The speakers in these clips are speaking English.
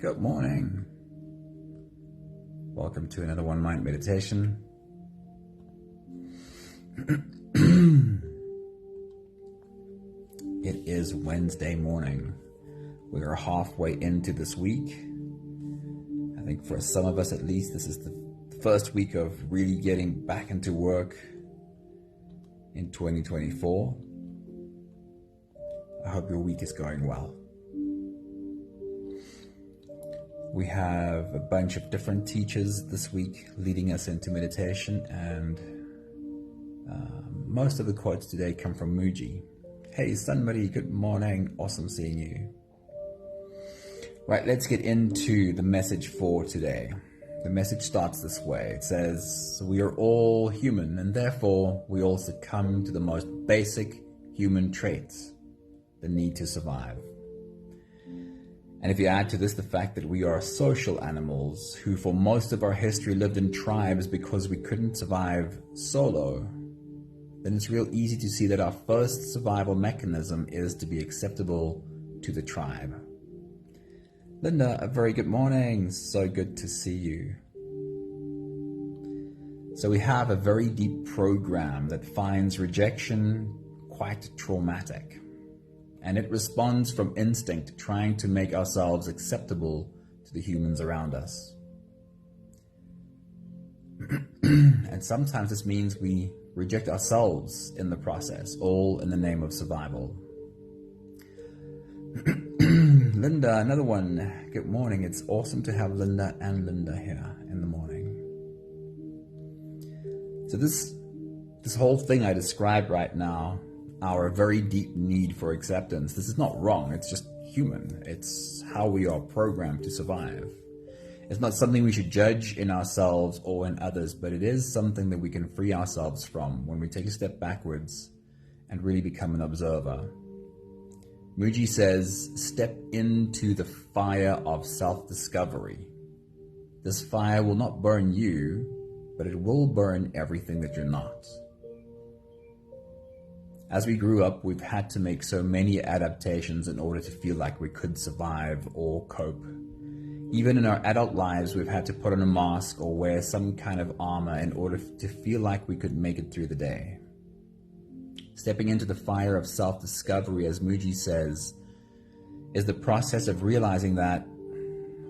Good morning. Welcome to another One Mind meditation. It is Wednesday morning. We are halfway into this week. I think for some of us at least, this is the first week of really getting back into work in 2024. I hope your week is going well. We have a bunch of different teachers this week leading us into meditation, and most of the quotes today come from Muji. Hey somebody, good morning, awesome seeing you. Right, let's get into the message for today. The message starts this way. It says, we are all human, and therefore we all succumb to the most basic human traits, the need to survive. And if you add to this the fact that we are social animals who for most of our history lived in tribes because we couldn't survive solo, then it's real easy to see that our first survival mechanism is to be acceptable to the tribe. Linda, a very good morning. So good to see you. So we have a very deep program that finds rejection quite traumatic. And it responds from instinct, trying to make ourselves acceptable to the humans around us. And sometimes this means we reject ourselves in the process, all in the name of survival. Linda, another one. Good morning. It's awesome to have Linda and Linda here in the morning. So this whole thing I described right now, our very deep need for acceptance, this is not wrong, it's just human. It's how we are programmed to survive. It's not something we should judge in ourselves or in others, but it is something that we can free ourselves from when we take a step backwards and really become an observer. Muji says, step into the fire of self-discovery. This fire will not burn you, but it will burn everything that you're not. As we grew up, we've had to make so many adaptations in order to feel like we could survive or cope. Even in our adult lives, we've had to put on a mask or wear some kind of armor in order to feel like we could make it through the day. Stepping into the fire of self-discovery, as Muji says, is the process of realizing that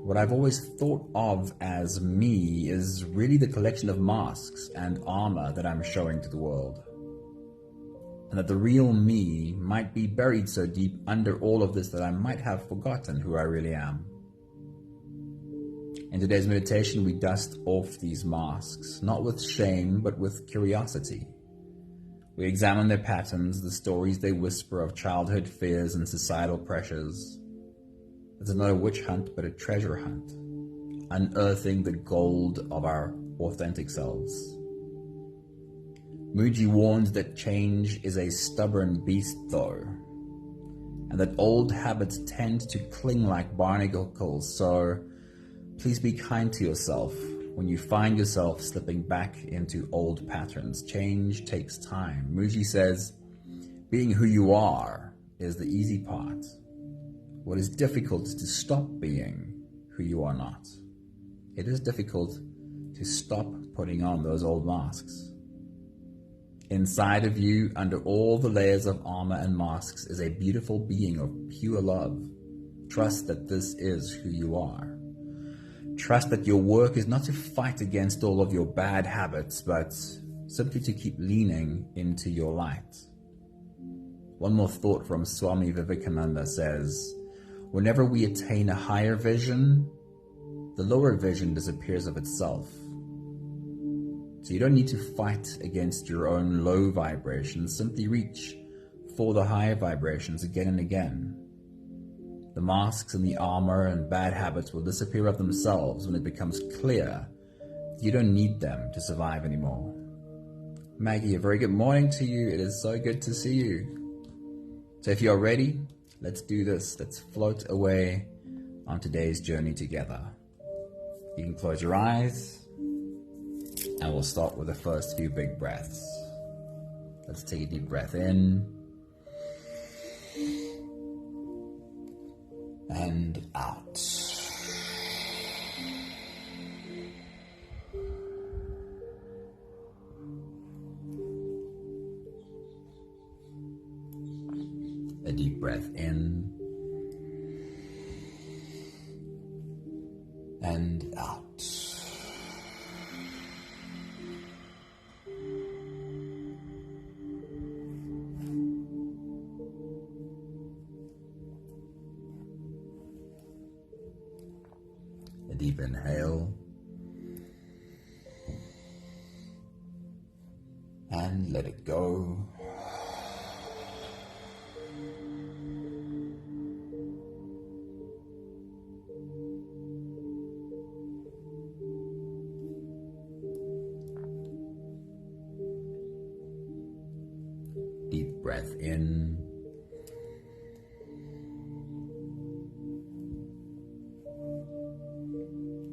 what I've always thought of as me is really the collection of masks and armor that I'm showing to the world. And that the real me might be buried so deep under all of this that I might have forgotten who I really am. In today's meditation, we dust off these masks, not with shame, but with curiosity. We examine their patterns, the stories they whisper of childhood fears and societal pressures. It's not a witch hunt, but a treasure hunt, unearthing the gold of our authentic selves. Muji warns that change is a stubborn beast though, and that old habits tend to cling like barnacles, so please be kind to yourself when you find yourself slipping back into old patterns. Change takes time. Muji says, being who you are is the easy part. What is difficult is to stop being who you are not. It is difficult to stop putting on those old masks. Inside of you, under all the layers of armor and masks, is a beautiful being of pure love. Trust that this is who you are. Trust that your work is not to fight against all of your bad habits, but simply to keep leaning into your light. One more thought from Swami Vivekananda says, whenever we attain a higher vision, the lower vision disappears of itself. So you don't need to fight against your own low vibrations, simply reach for the higher vibrations again and again. The masks and the armor and bad habits will disappear of themselves when it becomes clear you don't need them to survive anymore. Maggie, a very good morning to you. It is so good to see you. So if you're ready, let's do this. Let's float away on today's journey together. You can close your eyes. And we'll start with the first few big breaths. Let's take a deep breath in and out. A deep breath in and out. A deep inhale and let it go. Deep breath in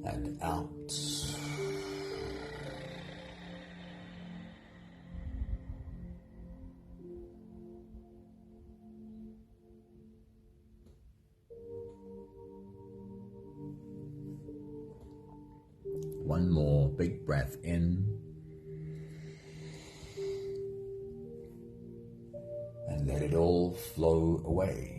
and out. One more big breath in and let it all flow away.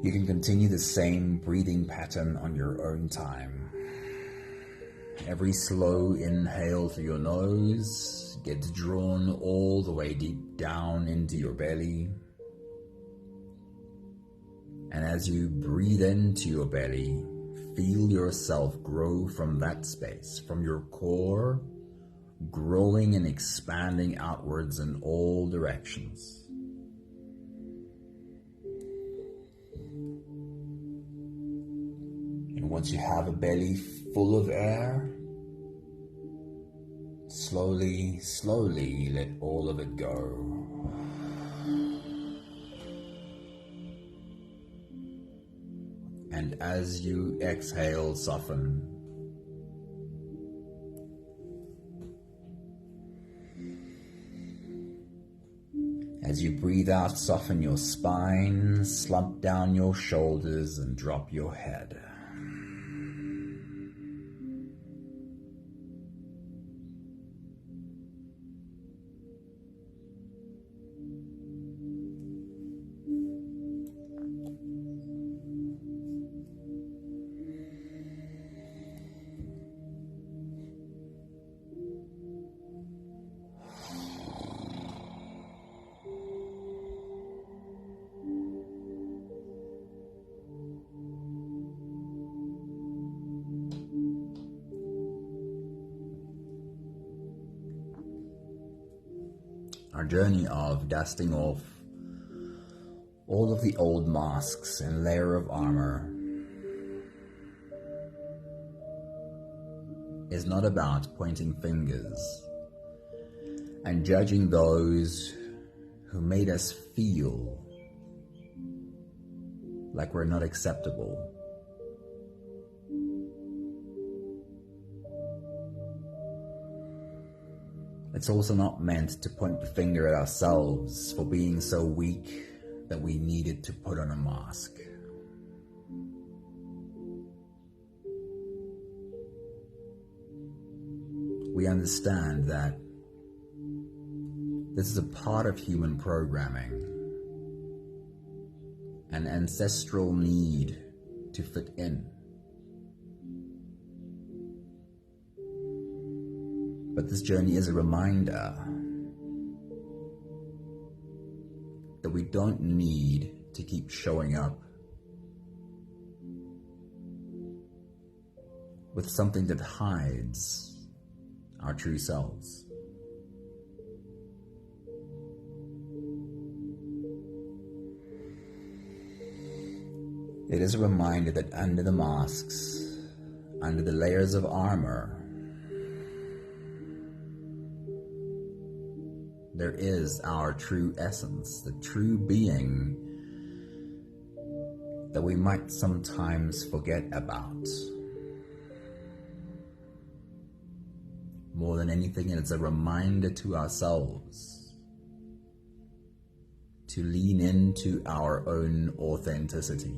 You can continue the same breathing pattern on your own time. Every slow inhale through your nose gets drawn all the way deep down into your belly. And as you breathe into your belly, feel yourself grow from that space, from your core, growing and expanding outwards in all directions. And once you have a belly full of air, slowly, slowly let all of it go. And as you exhale, soften. As you breathe out, soften your spine, slump down your shoulders, and drop your head. Our journey of dusting off all of the old masks and layer of armor is not about pointing fingers and judging those who made us feel like we're not acceptable. It's also not meant to point the finger at ourselves for being so weak that we needed to put on a mask. We understand that this is a part of human programming, an ancestral need to fit in. But this journey is a reminder that we don't need to keep showing up with something that hides our true selves. It is a reminder that under the masks, under the layers of armor, there is our true essence, the true being that we might sometimes forget about. more than anything, it's a reminder to ourselves to lean into our own authenticity.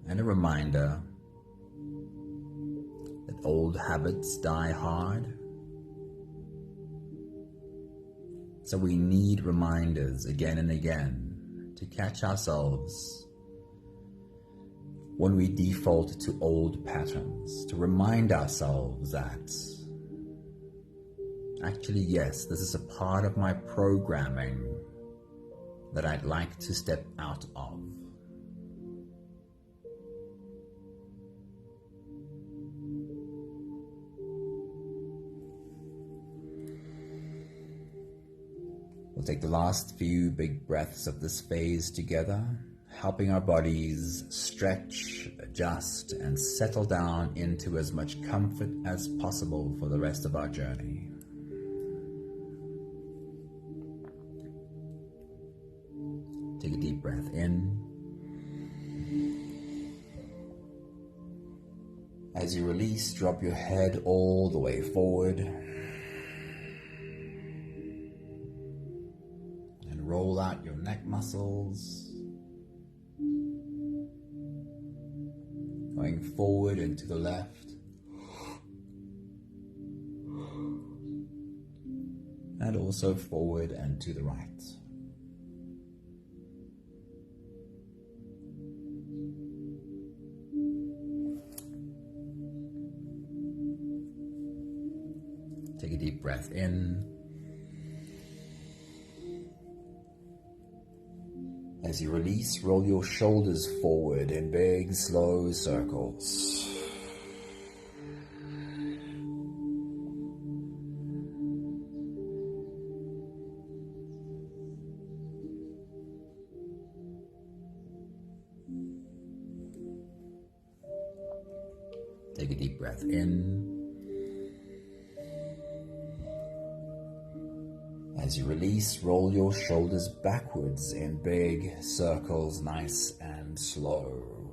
And a reminder that old habits die hard. So we need reminders again and again to catch ourselves when we default to old patterns, to remind ourselves that actually, yes, this is a part of my programming that I'd like to step out of. We'll take the last few big breaths of this phase together, helping our bodies stretch, adjust, and settle down into as much comfort as possible for the rest of our journey. Take a deep breath in. As you release, drop your head all the way forward. Roll out your neck muscles, going forward and to the left, and also forward and to the right. Take a deep breath in. As you release, roll your shoulders forward in big, slow circles. Take a deep breath in. As you release, roll your shoulders backwards in big circles, nice and slow.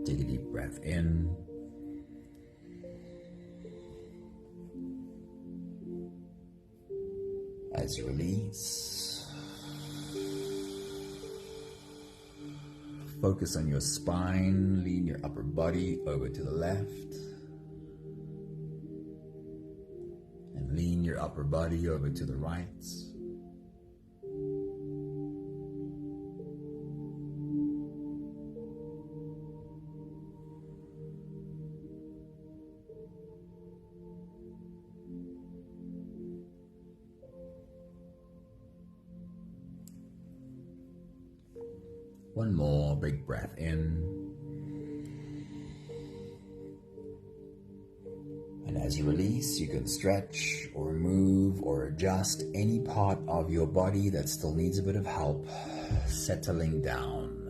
Take a deep breath in. As you release, focus on your spine, lean your upper body over to the left, and lean your upper body over to the right. One more big breath in. And as you release, you can stretch or move or adjust any part of your body that still needs a bit of help settling down.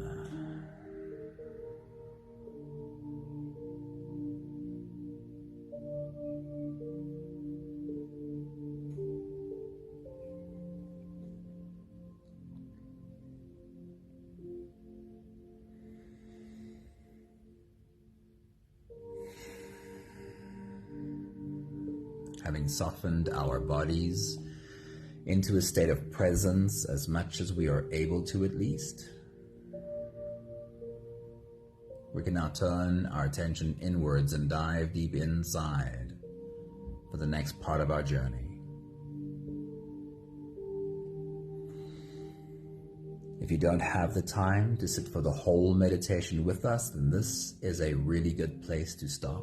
Having softened our bodies into a state of presence as much as we are able to, at least, we can now turn our attention inwards and dive deep inside for the next part of our journey. If you don't have the time to sit for the whole meditation with us, then this is a really good place to stop.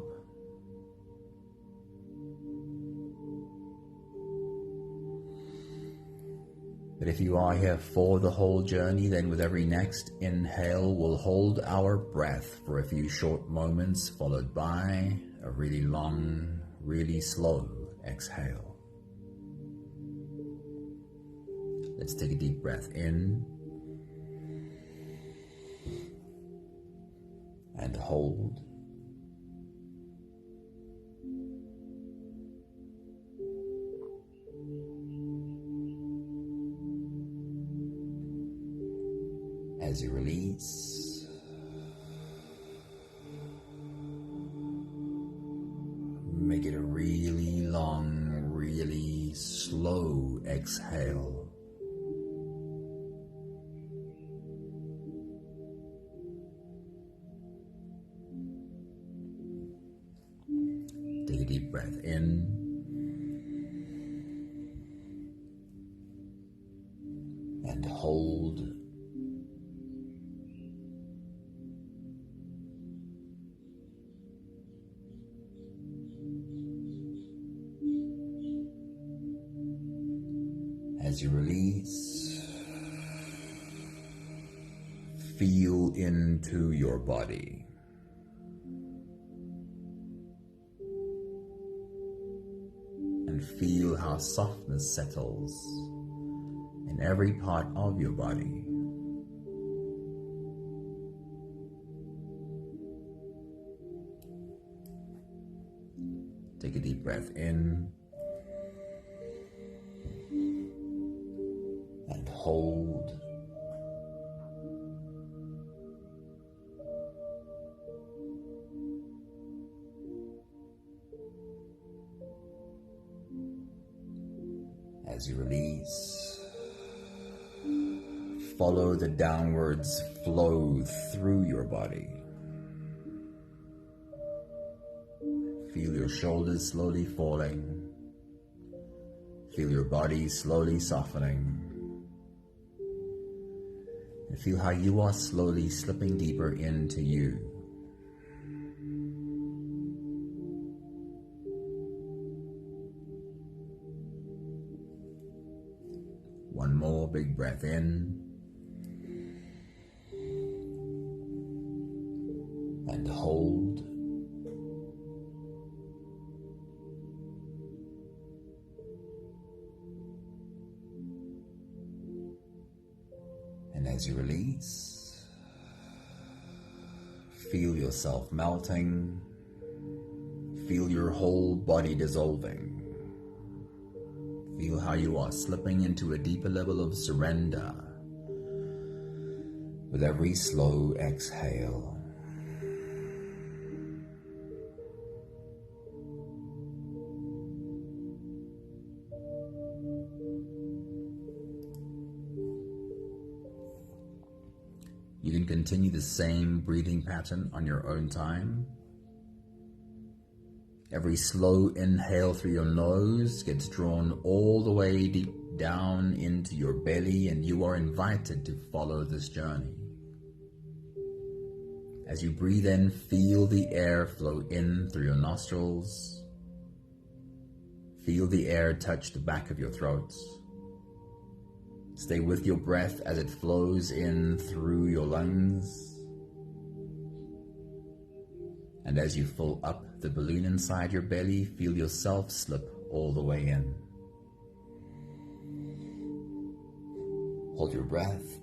But if you are here for the whole journey, then with every next inhale, we'll hold our breath for a few short moments, followed by a really long, really slow exhale. Let's take a deep breath in and hold. As you release, make it a really long, really slow exhale. Take a deep breath in and hold. As you release, feel into your body. And feel how softness settles in every part of your body. Take a deep breath in and hold. As you release, follow the downwards flow through your body. Feel your shoulders slowly falling. Feel your body slowly softening. And feel how you are slowly slipping deeper into you. One more big breath in and hold. And as you release, feel yourself melting. Feel your whole body dissolving. Feel how you are slipping into a deeper level of surrender with every slow exhale. You can continue the same breathing pattern on your own time. Every slow inhale through your nose gets drawn all the way deep down into your belly, and you are invited to follow this journey. As you breathe in, feel the air flow in through your nostrils. Feel the air touch the back of your throat. Stay with your breath as it flows in through your lungs. And as you fill up the balloon inside your belly, feel yourself slip all the way in. Hold your breath.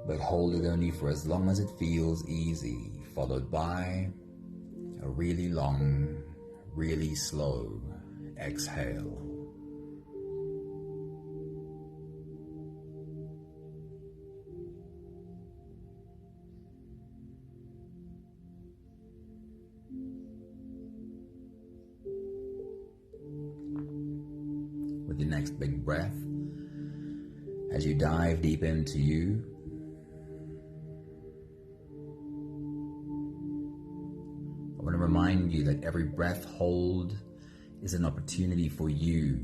But hold it only for as long as it feels easy, followed by a really long, really slow exhale. With your next big breath, as you dive deep into you, I want to remind you that every breath hold is an opportunity for you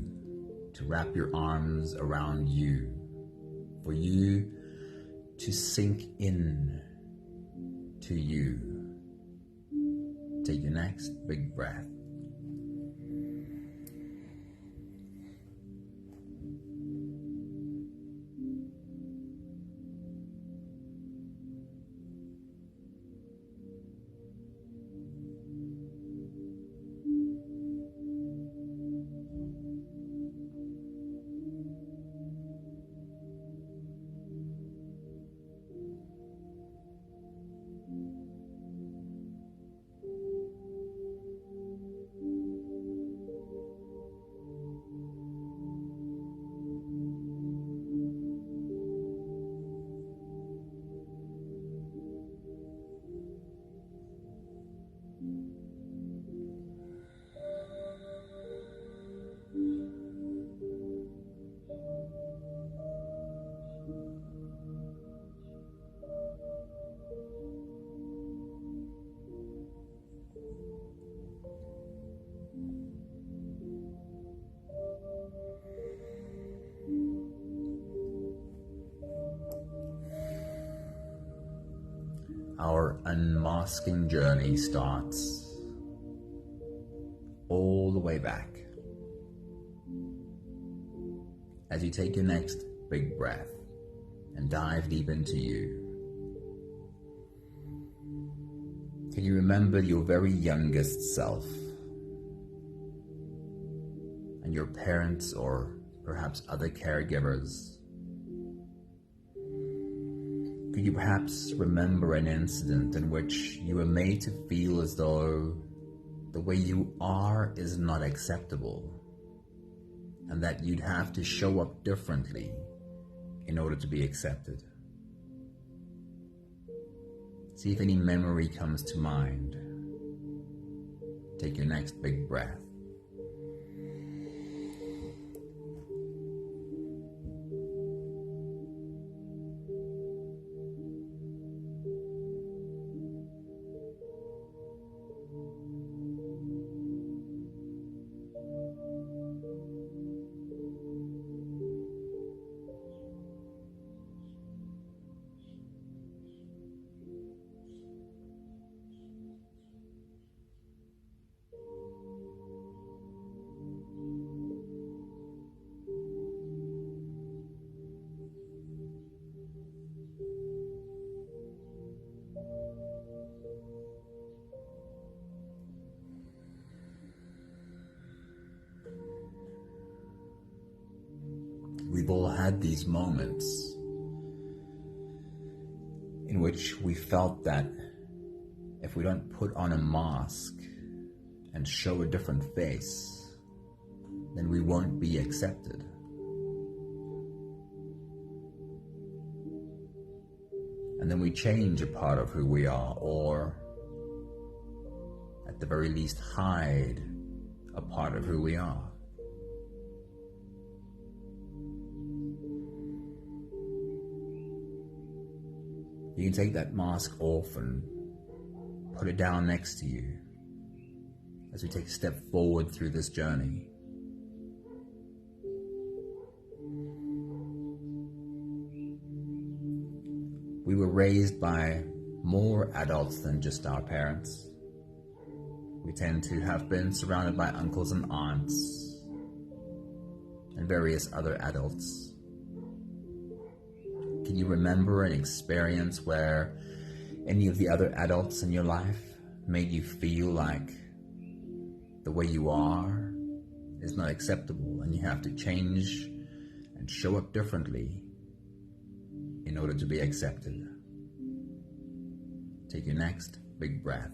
to wrap your arms around you, for you to sink in to you. Take your next big breath. our unmasking journey starts all the way back. As you take your next big breath and dive deep into you, can you remember your very youngest self and your parents or perhaps other caregivers? Could you perhaps remember an incident in which you were made to feel as though the way you are is not acceptable and that you'd have to show up differently in order to be accepted? See if any memory comes to mind. Take your next big breath. We've all had these moments in which we felt that if we don't put on a mask and show a different face, then we won't be accepted. And then we change a part of who we are, or at the very least hide a part of who we are. You can take that mask off and put it down next to you as we take a step forward through this journey. We were raised by more adults than just our parents. We tend to have been surrounded by uncles and aunts and various other adults. Can you remember an experience where any of the other adults in your life made you feel like the way you are is not acceptable and you have to change and show up differently in order to be accepted? Take your next big breath.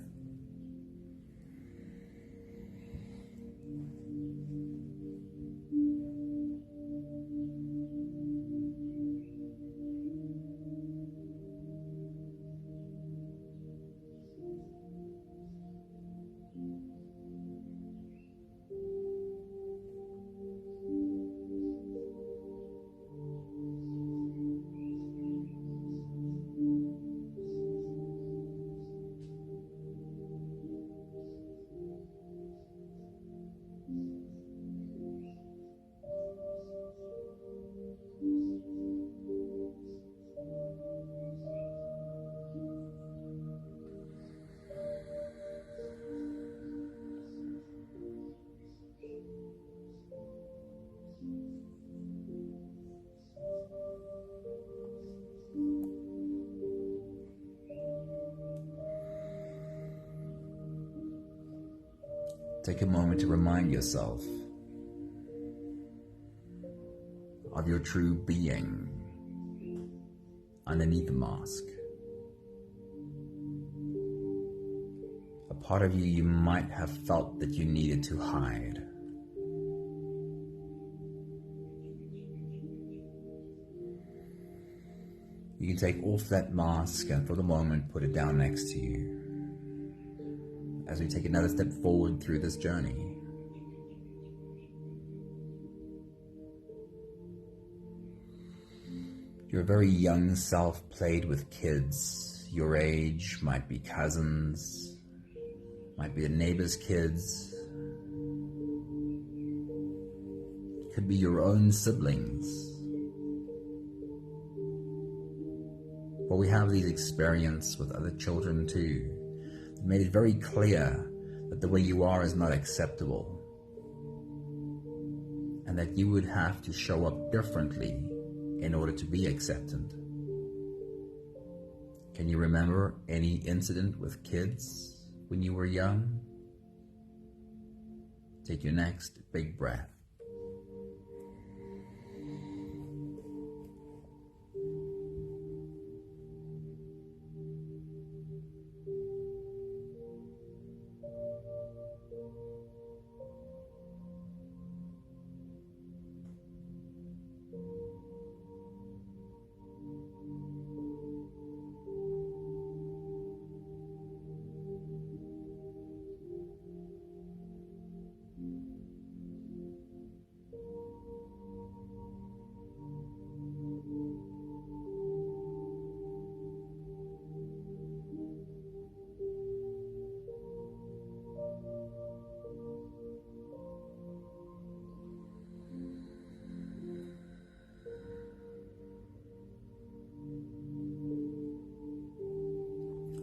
Take a moment to remind yourself of your true being underneath the mask. A part of you might have felt that you needed to hide. You can take off that mask and for the moment put it down next to you as we take another step forward through this journey. Your very young self played with kids your age, might be cousins, might be a neighbor's kids, could be your own siblings. But we have these experiences with other children too. It made it very clear that the way you are is not acceptable, and that you would have to show up differently in order to be accepted. Can you remember any incident with kids when you were young? Take your next big breath.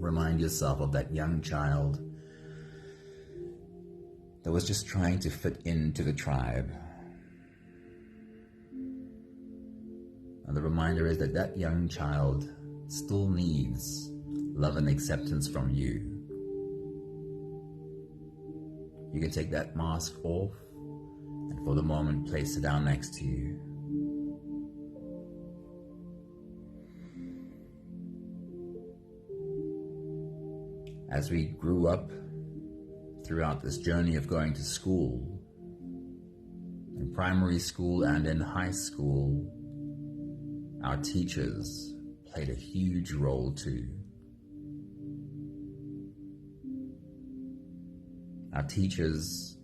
Remind yourself of that young child that was just trying to fit into the tribe. And the reminder is that that young child still needs love and acceptance from you. You can take that mask off and for the moment place it down next to you. As we grew up throughout this journey of going to school, in primary school and in high school, our teachers played a huge role too. Our teachers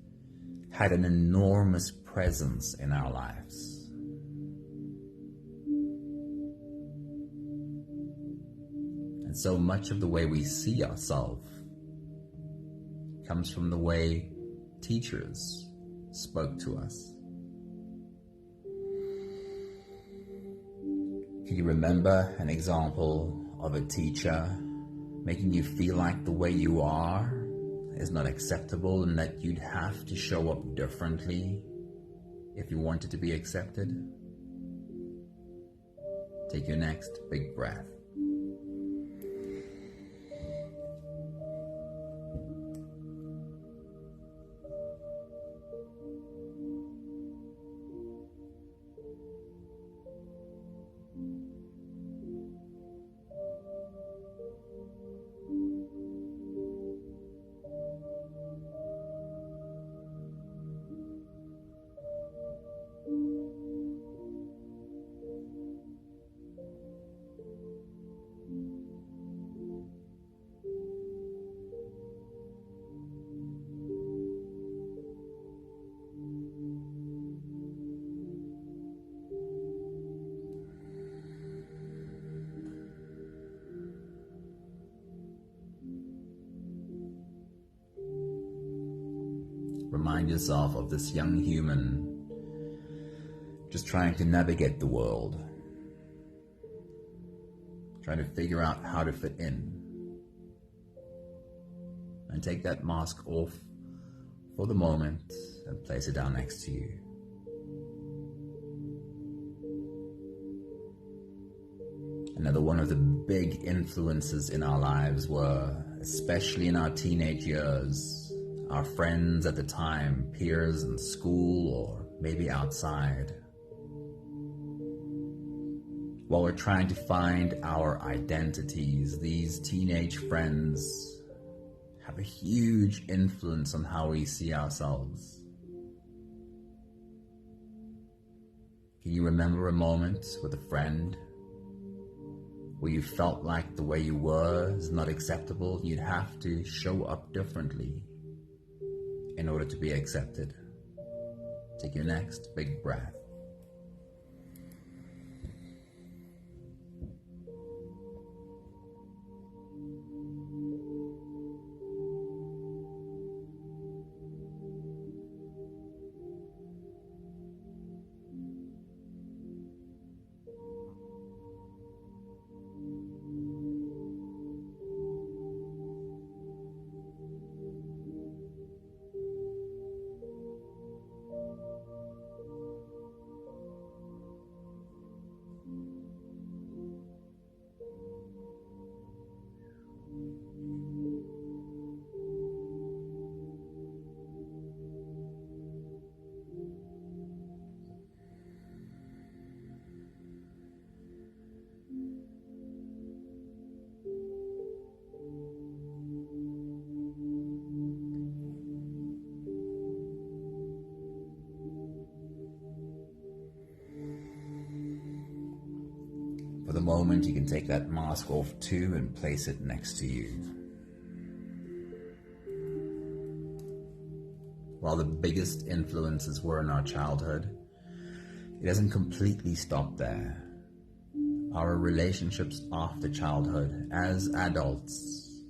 had an enormous presence in our lives. And so much of the way we see ourselves comes from the way teachers spoke to us. Can you remember an example of a teacher making you feel like the way you are is not acceptable and that you'd have to show up differently if you wanted to be accepted? Take your next big breath. Remind yourself of this young human just trying to navigate the world, trying to figure out how to fit in. And take that mask off for the moment and place it down next to you. Another one of the big influences in our lives were, especially in our teenage years, our friends at the time, peers in school or maybe outside. While we're trying to find our identities, these teenage friends have a huge influence on how we see ourselves. Can you remember a moment with a friend where you felt like the way you were is not acceptable? You'd have to show up differently in order to be accepted. Take your next big breath. For the moment, you can take that mask off too and place it next to you. While the biggest influences were in our childhood, it doesn't completely stop there. Our relationships after childhood as adults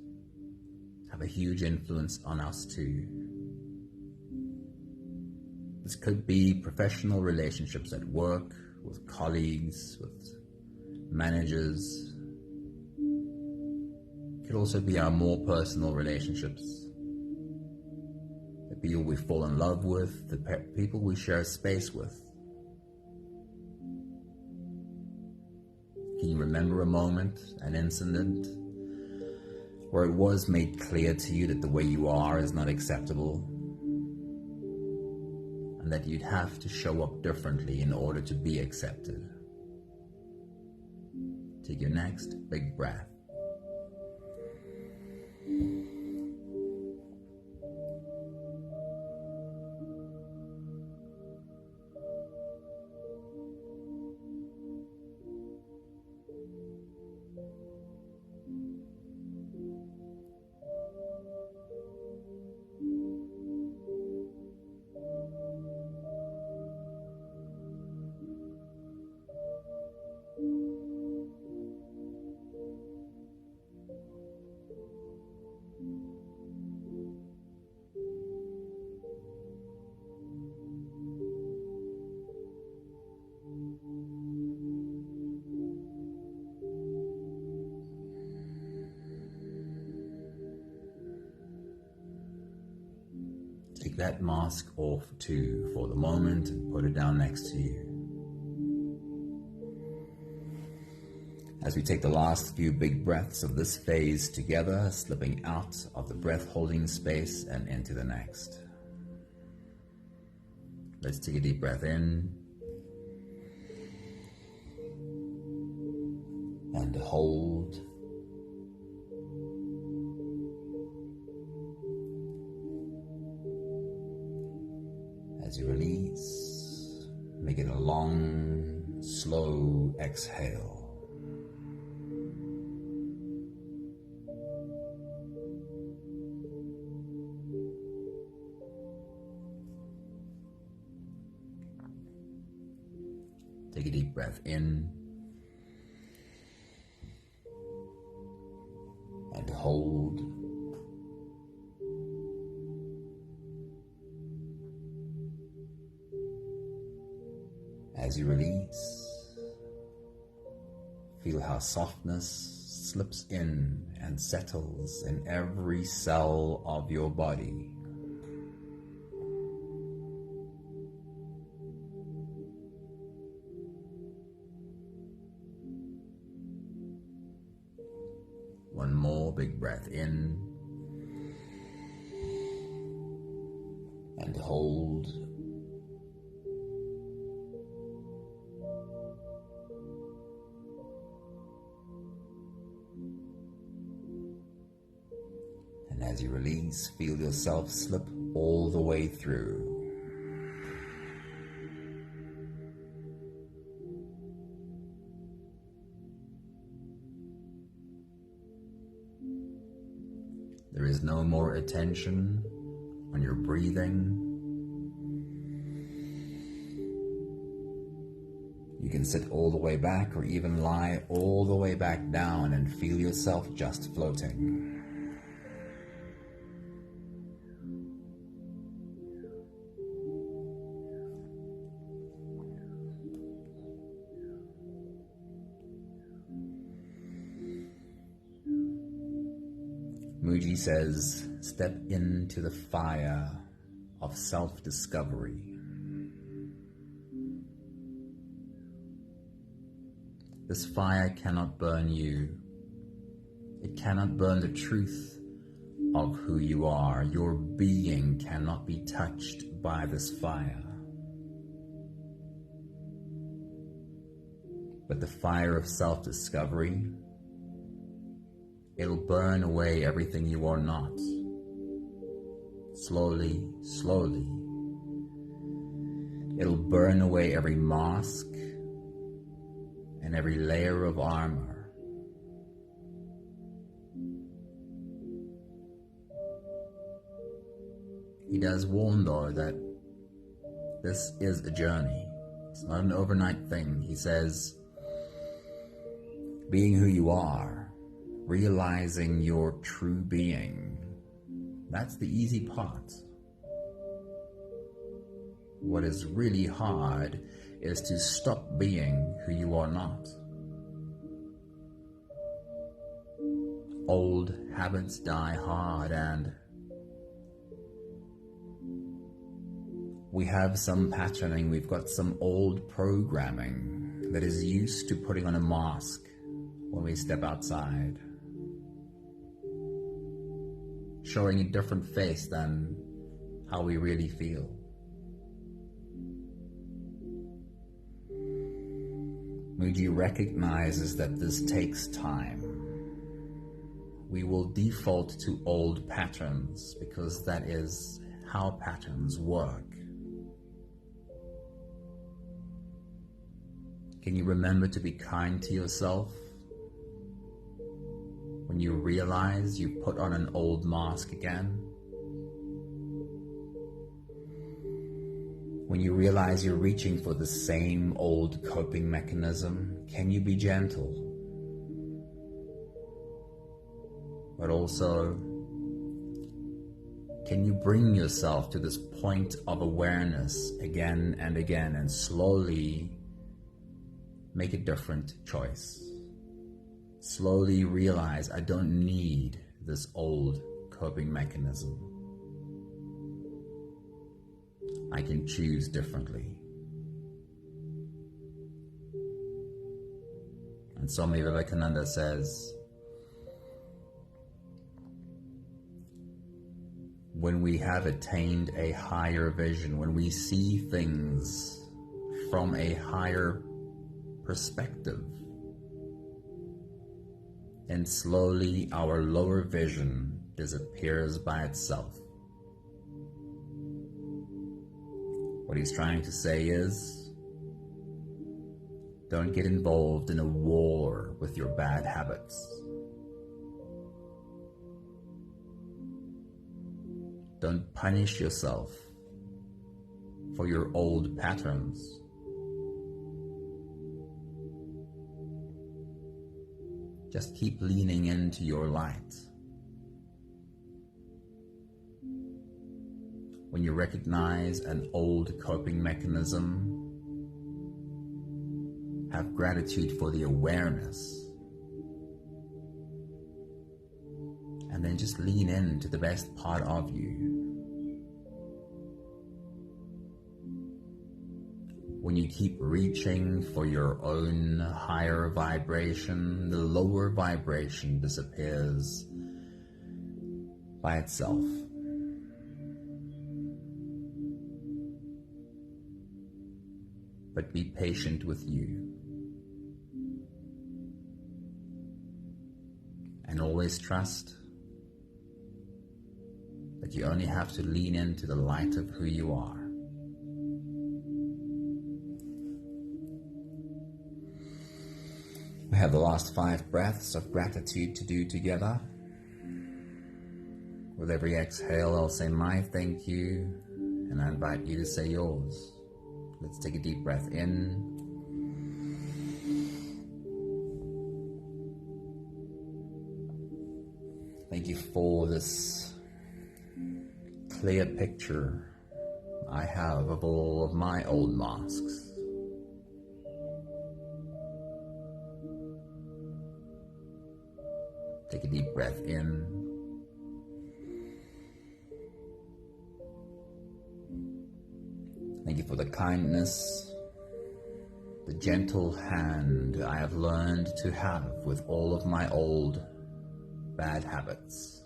have a huge influence on us too. This could be professional relationships at work, with colleagues, with managers. It could also be our more personal relationships. The people we fall in love with, the people we share space with. Can you remember a moment, an incident, where it was made clear to you that the way you are is not acceptable, and that you'd have to show up differently in order to be accepted? Take your next big breath. Take that mask off too for the moment and put it down next to you. As we take the last few big breaths of this phase together, slipping out of the breath holding space and into the next. Let's take a deep breath in and hold. As you release, make it a long, slow exhale. Take a deep breath in and hold. As you release, feel how softness slips in and settles in every cell of your body. One more big breath in and hold. And as you release, feel yourself slip all the way through. There is no more attention on your breathing. You can sit all the way back or even lie all the way back down and feel yourself just floating. Muji says, step into the fire of self-discovery. This fire cannot burn you. It cannot burn the truth of who you are. Your being cannot be touched by this fire. But the fire of self-discovery, it'll burn away everything you are not. Slowly, slowly. It'll burn away every mask and every layer of armor. He does warn, though, that this is a journey. It's not an overnight thing. He says, being who you are, realizing your true being, that's the easy part. What is really hard is to stop being who you are not. Old habits die hard, and we have some patterning, we've got some old programming that is used to putting on a mask when we step outside, showing a different face than how we really feel. Muji recognizes that this takes time. We will default to old patterns because that is how patterns work. Can you remember to be kind to yourself when you realize you put on an old mask again? When you realize you're reaching for the same old coping mechanism, can you be gentle? But also, can you bring yourself to this point of awareness again and again and slowly make a different choice? Slowly realize I don't need this old coping mechanism. I can choose differently. And Swami Vivekananda says, when we have attained a higher vision, when we see things from a higher perspective, and slowly our lower vision disappears by itself. What he's trying to say is, don't get involved in a war with your bad habits. Don't punish yourself for your old patterns. Just keep leaning into your light. When you recognize an old coping mechanism, have gratitude for the awareness, and then just lean into the best part of you. When you keep reaching for your own higher vibration, the lower vibration disappears by itself. But be patient with you. And always trust that you only have to lean into the light of who you are. We have the last 5 breaths of gratitude to do together. With every exhale, I'll say my thank you, and I invite you to say yours. Let's take a deep breath in. Thank you for this clear picture I have of all of my old masks. Take a deep breath in. Thank you for the kindness, the gentle hand I have learned to have with all of my old bad habits.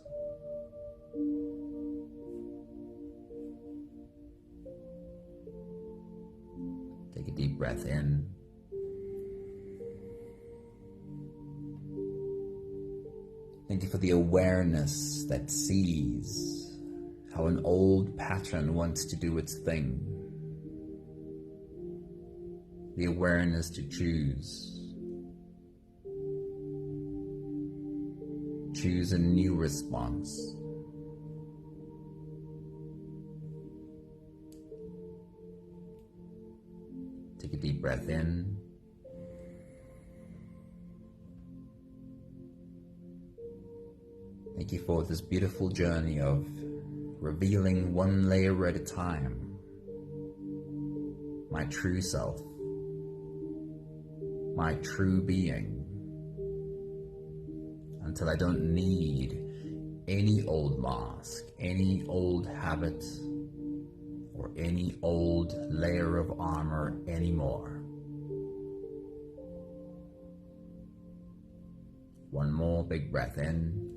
Take a deep breath in. Thank you for the awareness that sees how an old pattern wants to do its thing. The awareness to choose choose a new response. Take a deep breath in. Thank you for this beautiful journey of revealing one layer at a time my true self, my true being, until I don't need any old mask, any old habit, or any old layer of armor anymore. One more big breath in.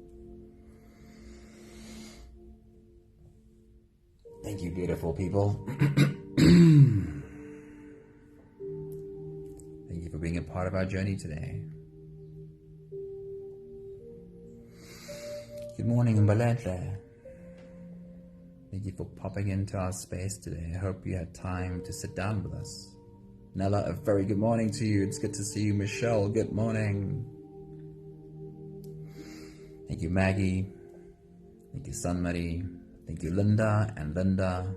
Thank you, beautiful people. Thank you for being a part of our journey today. Good morning, Mbalete. Thank you for popping into our space today. I hope you had time to sit down with us. Nella, a very good morning to you. It's good to see you. Michelle, good morning. Thank you, Maggie. Thank you, Sunmari. Thank you, Linda and Linda.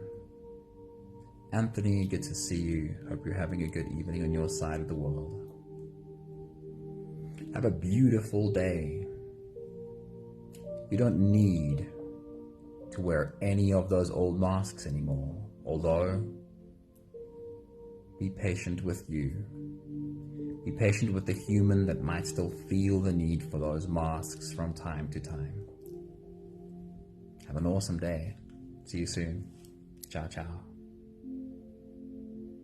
Anthony, good to see you. Hope you're having a good evening on your side of the world. Have a beautiful day. You don't need to wear any of those old masks anymore, although be patient with you. Be patient with the human that might still feel the need for those masks from time to time. Have an awesome day. See you soon. Ciao, ciao.